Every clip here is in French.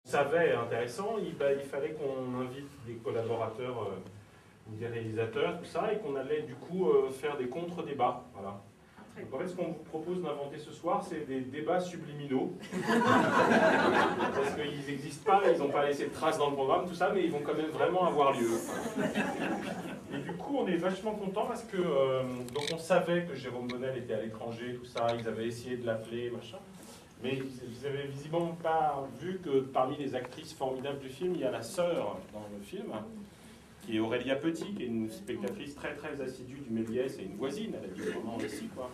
savait intéressant, il fallait qu'on invite des collaborateurs ou des réalisateurs, tout ça, et qu'on allait du coup faire des contre-débats. Voilà. Donc en fait, ce qu'on vous propose d'inventer ce soir, c'est des débats subliminaux. Parce qu'ils n'existent pas, ils n'ont pas laissé de traces dans le programme, tout ça, mais ils vont quand même vraiment avoir lieu. Et du coup, on est vachement content parce que donc on savait que Jérôme Bonnel était à l'étranger, tout ça, ils avaient essayé de l'appeler, machin. Mais vous avez visiblement pas vu que parmi les actrices formidables du film, il y a la sœur dans le film, qui est Aurélia Petit, qui est une spectatrice très très assidue du Méliès et une voisine, elle a dit vraiment aussi, quoi.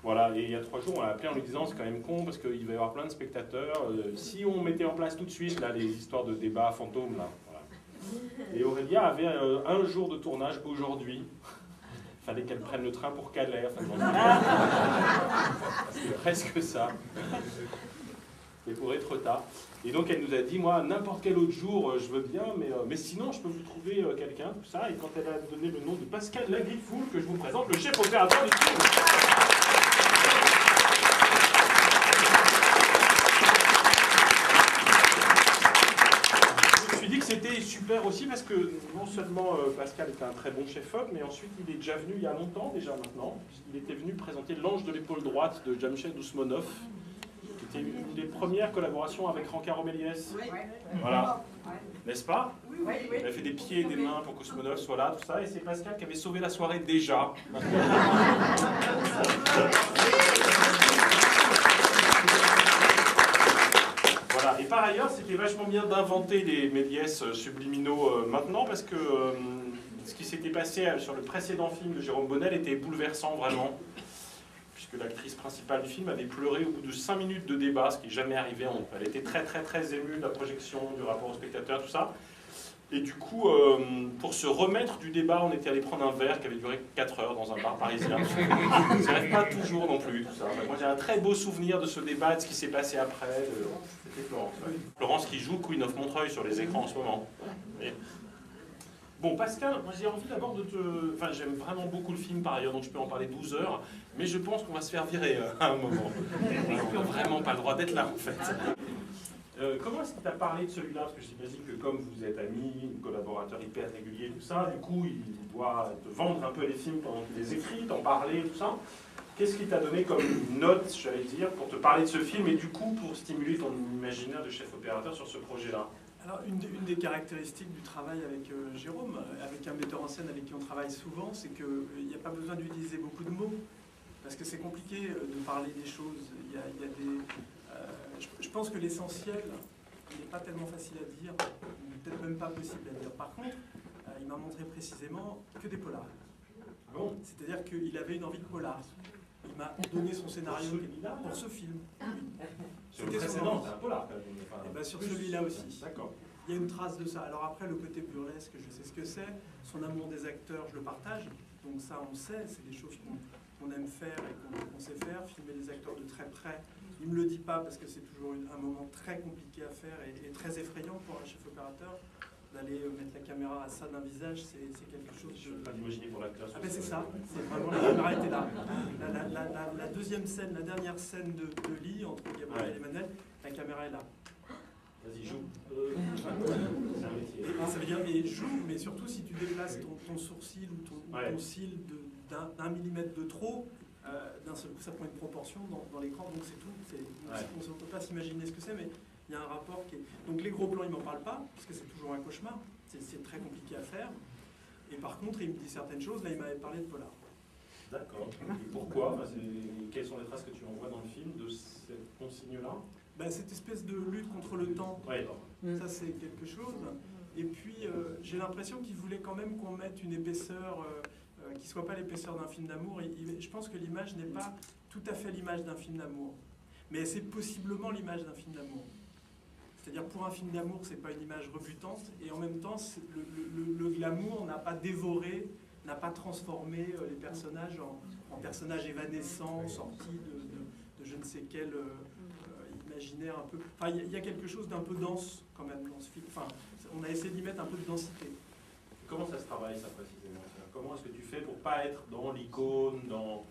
Voilà, et il y a 3 jours, on l'a appelé en lui disant c'est quand même con parce qu'il va y avoir plein de spectateurs. Si on mettait en place tout de suite là, les histoires de débats fantômes, là, voilà. Et Aurélia avait un jour de tournage aujourd'hui. Il fallait qu'elle prenne le train pour Calais. Enfin, c'était presque ça. Et pour être tard. Et donc elle nous a dit, moi, n'importe quel autre jour, je veux bien, mais sinon, je peux vous trouver quelqu'un, tout ça. Et quand elle a donné le nom de Pascal Lagriffoul, que je vous présente, le chef opérateur du film. Je me suis dit que c'était super aussi parce que non seulement Pascal était un très bon chef-op, mais ensuite il est déjà venu il y a longtemps déjà maintenant. Il était venu présenter L'Ange de l'épaule droite de Jean-Michel Ousmonov. C'était une des premières collaborations avec Rancaro Méliès. Oui. Voilà. N'est-ce pas? Oui. Il a fait des pieds et des mains pour qu'Ousmonov soit là, tout ça. Et c'est Pascal qui avait sauvé la soirée déjà. Voilà. Et par ailleurs, c'était vachement bien d'inventer les Méliès subliminaux maintenant, parce que ce qui s'était passé sur le précédent film de Jérôme Bonnel était bouleversant vraiment. Que l'actrice principale du film avait pleuré au bout de 5 minutes de débat, ce qui n'est jamais arrivé. Elle était très très très émue de la projection, du rapport au spectateur, tout ça. Et du coup, pour se remettre du débat, on était allé prendre un verre qui avait duré 4 heures dans un bar parisien. Ça n'arrive pas toujours non plus, tout ça. Enfin, moi j'ai un très beau souvenir de ce débat, de ce qui s'est passé après. C'était Florence. Ouais. Florence qui joue Queen of Montreuil sur les écrans en ce moment. Et... Bon, Pascal, moi j'ai envie d'abord de te... Enfin, j'aime vraiment beaucoup le film par ailleurs, donc je peux en parler 12 heures, mais je pense qu'on va se faire virer à un moment. On n'a vraiment pas le droit d'être là, en fait. Comment est-ce qu'il t'a parlé de celui-là? Parce que j'imagine que comme vous êtes amis, collaborateurs hyper réguliers, tout ça, du coup, il doit te vendre un peu les films pendant qu'il les écrit, t'en parler, tout ça. Qu'est-ce qu'il t'a donné comme note, j'allais dire, pour te parler de ce film et du coup pour stimuler ton imaginaire de chef opérateur sur ce projet-là? Alors, une des caractéristiques du travail avec Jérôme, avec un metteur en scène avec qui on travaille souvent, c'est qu'il n'y a pas besoin d'utiliser beaucoup de mots, parce que c'est compliqué de parler des choses. Il y a des, je pense que l'essentiel n'est pas tellement facile à dire, peut-être même pas possible à dire. Par contre, il m'a montré précisément que des polars. Bon. C'est-à-dire qu'il avait une envie de polar. Il m'a donné son scénario pour ce film. Sur le précédent, c'est un polar quand même. Et bien sur celui-là aussi. D'accord. Il y a une trace de ça. Alors après, le côté burlesque, je sais ce que c'est. Son amour des acteurs, je le partage. Donc ça, on sait. C'est des choses qu'on aime faire et qu'on sait faire. Filmer les acteurs de très près. Il ne me le dit pas parce que c'est toujours un moment très compliqué à faire et très effrayant pour un chef opérateur. D'aller mettre la caméra à ça d'un visage, c'est quelque chose... Je ne peux pas l'imaginer pour l'acteur. Ah ben c'est ça, c'est vraiment, la caméra était là. La deuxième scène, la dernière scène de lit entre Gabriel et Manel, la caméra est là. Vas-y, joue. C'est un métier. Ça veut dire, et joue, mais surtout si tu déplaces ton sourcil ou ton cil d'un millimètre de trop, d'un seul coup ça prend une proportion dans l'écran, donc c'est tout. On ne peut pas s'imaginer ce que c'est, mais... Il y a un rapport qui est... Donc les gros plans, il ne m'en parle pas, parce que c'est toujours un cauchemar. C'est très compliqué à faire. Et par contre, il me dit certaines choses. Là, il m'avait parlé de polar. D'accord. Et pourquoi? Quelles sont les traces que tu envoies dans le film de cette consigne-là? Cette espèce de lutte contre le temps. Ouais. Ça, c'est quelque chose. Et puis, j'ai l'impression qu'il voulait quand même qu'on mette une épaisseur qui ne soit pas l'épaisseur d'un film d'amour. Je pense que l'image n'est pas tout à fait l'image d'un film d'amour. Mais c'est possiblement l'image d'un film d'amour. C'est-à-dire pour un film d'amour, c'est pas une image rebutante, et en même temps, le glamour n'a pas dévoré, n'a pas transformé les personnages en personnages évanescents, sortis de je ne sais quel imaginaire un peu... Enfin, il y a quelque chose d'un peu dense quand même dans ce film. Enfin, on a essayé d'y mettre un peu de densité. Comment ça se travaille ça précisément? Comment est-ce que tu fais pour pas être dans l'icône, dans...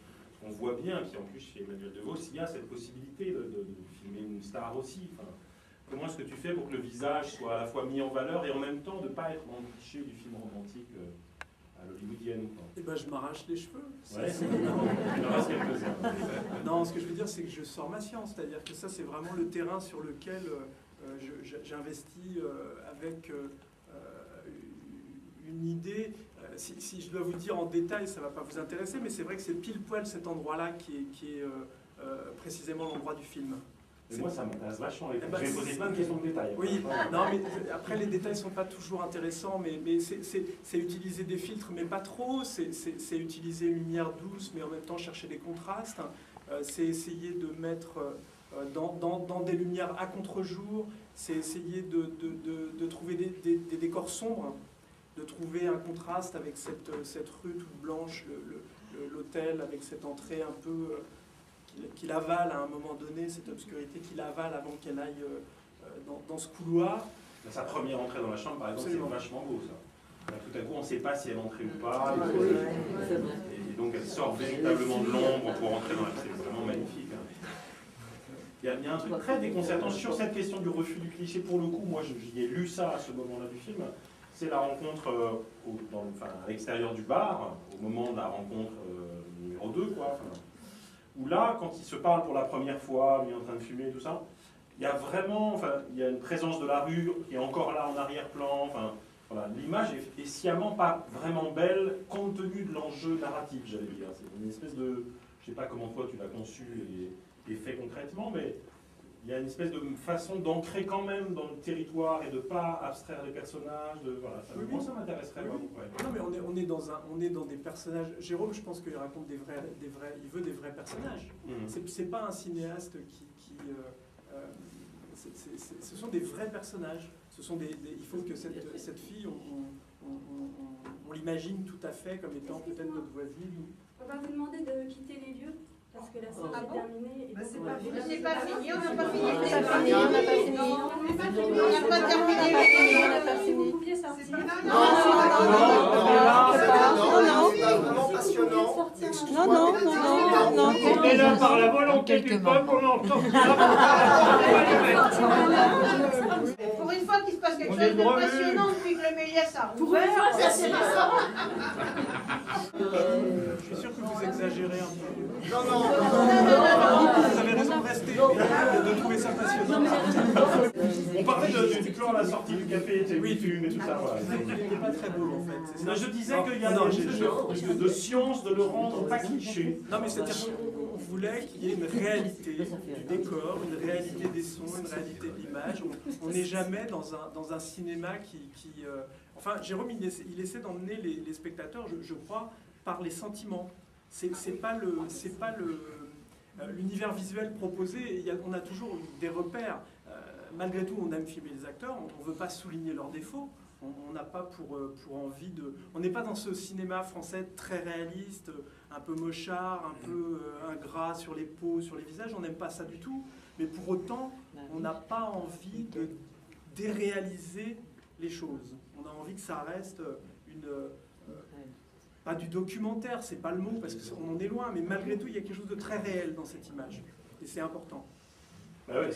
On voit bien, puis en plus chez Emmanuel DeVos, il y a cette possibilité de filmer une star aussi. Enfin, comment est-ce que tu fais pour que le visage soit à la fois mis en valeur et en même temps de ne pas être dans le cliché du film romantique à l'hollywoodienne? Eh ben, je m'arrache les cheveux. Ouais, il en reste quelques-uns. Non, ce que je veux dire, c'est que je sors ma science. C'est-à-dire que ça, c'est vraiment le terrain sur lequel j'investis avec une idée. Si je dois vous dire en détail, ça ne va pas vous intéresser, mais c'est vrai que c'est pile poil cet endroit-là qui est précisément l'endroit du film. Et moi, ça m'intéresse vachement. Je vais poser plein de questions de détails. Oui, non, mais après, les détails ne sont pas toujours intéressants, mais c'est utiliser des filtres, mais pas trop. C'est utiliser une lumière douce, mais en même temps chercher des contrastes. C'est essayer de mettre dans des lumières à contre-jour. C'est essayer de trouver des décors sombres, de trouver un contraste avec cette rue toute blanche, l'hôtel, avec cette entrée un peu... qu'il avale à un moment donné, cette obscurité qu'il avale avant qu'elle aille dans ce couloir. Sa première entrée dans la chambre, par exemple, c'est vachement beau, ça. Tout à coup, on ne sait pas si elle est entrée ou pas. Et donc, elle sort véritablement de l'ombre pour entrer dans la... C'est vraiment magnifique. Il y a un truc très déconcertant sur cette question du refus du cliché. Pour le coup, moi, j'y ai lu ça à ce moment-là du film. C'est la rencontre à l'extérieur du bar, au moment de la rencontre numéro 2, quoi. Où là, quand il se parle pour la première fois, il est en train de fumer et tout ça, il y a vraiment, il y a une présence de la rue qui est encore là en arrière-plan. L'image est sciemment pas vraiment belle compte tenu de l'enjeu narratif, j'allais dire. C'est une espèce de, je sais pas comment toi tu l'as conçu et fait concrètement, mais il y a une espèce de façon d'ancrer quand même dans le territoire et de ne pas abstraire les personnages. Moi, ça m'intéresserait. Oui. Ouais. Non, mais on est dans des personnages. Jérôme, je pense qu'il raconte il veut des vrais personnages. C'est pas un cinéaste ce sont des vrais personnages. Il faut que cette fille, on l'imagine tout à fait comme étant peut-être notre voisine. On va vous demander de quitter les lieux. Parce que la séance est terminée. C'est pas fini, on n'a pas fini. On n'a pas fini. On n'a pas terminé. On n'a pas fini. Vous pouviez sortir. Non, c'est vraiment passionnant. non. Et là, par la volonté du peuple, on entend. Pour une fois qu'il se passe quelque chose de passionnant depuis que le Méliès a rouvert, c'est récent. Je suis sûr que vous exagérez un peu. Non. Vous avez raison de rester, de trouver ça passionnant. On parlait du plan à la sortie du café, oui, fume et tout ça. Il n'est pas très beau en fait. Non, je disais qu'il y a de science de le rendre pas cliché. Non, mais c'est-à-dire qu'on voulait qu'il y ait une réalité du décor, une réalité des sons, une réalité de l'image. On n'est jamais dans un cinéma qui enfin, Jérôme, il essaie d'emmener les spectateurs, je crois, par les sentiments. C'est pas l'univers visuel proposé. On a toujours des repères. Malgré tout, on aime filmer les acteurs. On ne veut pas souligner leurs défauts. On n'a pas pour envie de... On n'est pas dans ce cinéma français très réaliste, un peu mochard, un peu ingrat sur les peaux, sur les visages. On n'aime pas ça du tout. Mais pour autant, on n'a pas envie de déréaliser les choses. On a envie que ça reste pas du documentaire, c'est pas le mot, parce qu'on en est loin, mais malgré tout, il y a quelque chose de très réel dans cette image. Et c'est important. Bah ouais,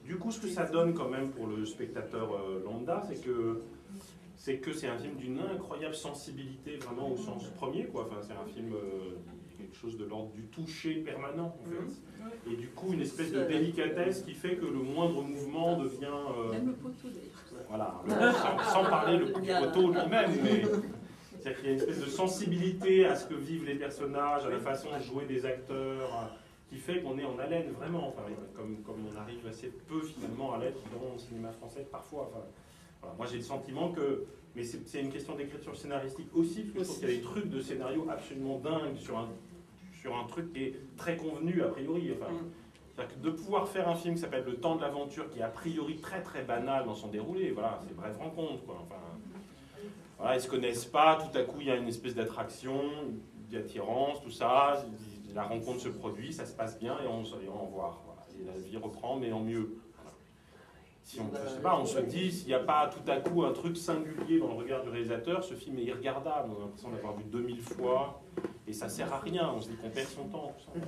du coup, ce que ça donne quand même pour le spectateur lambda, c'est que c'est un film d'une incroyable sensibilité, vraiment au sens premier, quoi. Enfin, c'est un film, quelque chose de l'ordre du toucher permanent, en fait. Et du coup, une espèce de délicatesse qui fait que le moindre mouvement devient... Même le poteau, d'ailleurs. Voilà, sans parler du poteau lui-même, mais... C'est-à-dire qu'il y a une espèce de sensibilité à ce que vivent les personnages, à la façon de jouer des acteurs, qui fait qu'on est en haleine vraiment, enfin, comme on arrive assez peu finalement à l'être dans le cinéma français parfois. Enfin, voilà. Moi j'ai le sentiment que, mais c'est une question d'écriture scénaristique aussi, parce que je trouve qu'il y a des trucs de scénario absolument dingues sur un truc qui est très convenu a priori. Enfin, c'est-à-dire que de pouvoir faire un film qui s'appelle Le Temps de l'aventure, qui est a priori très très banal dans son déroulé, voilà, c'est brève rencontre, quoi. Enfin, voilà, ils ne se connaissent pas, tout à coup il y a une espèce d'attraction, d'attirance, tout ça, la rencontre se produit, ça se passe bien et on voit. Voilà, et la vie reprend, mais en mieux. Voilà. Si je sais pas, on se dit, s'il n'y a pas tout à coup un truc singulier dans le regard du réalisateur, ce film est irregardable, on a l'impression d'avoir vu 2000 fois, et ça ne sert à rien, on se dit qu'on perd son temps. Tout ça.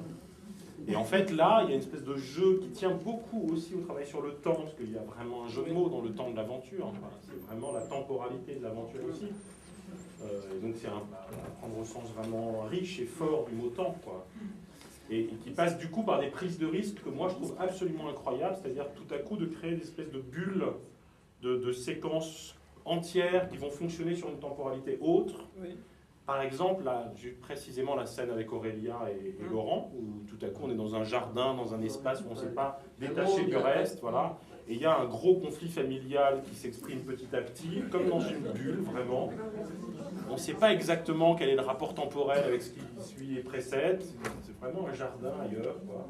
Et en fait, là, il y a une espèce de jeu qui tient beaucoup aussi au travail sur le temps, parce qu'il y a vraiment un jeu de mots dans le temps de l'aventure. Enfin, c'est vraiment la temporalité de l'aventure aussi. Et donc c'est à prendre au sens vraiment riche et fort du mot temps, quoi. Et qui passe du coup par des prises de risque que moi je trouve absolument incroyables, c'est-à-dire tout à coup de créer des espèces de bulles, de séquences entières qui vont fonctionner sur une temporalité autre. Oui. Par exemple, là, j'ai précisément la scène avec Aurélia et Laurent, où tout à coup on est dans un jardin, dans un espace où on ne s'est pas détaché du reste, voilà. Et il y a un gros conflit familial qui s'exprime petit à petit, comme dans une bulle, vraiment. On ne sait pas exactement quel est le rapport temporel avec ce qui suit et précède. C'est vraiment un jardin ailleurs, quoi.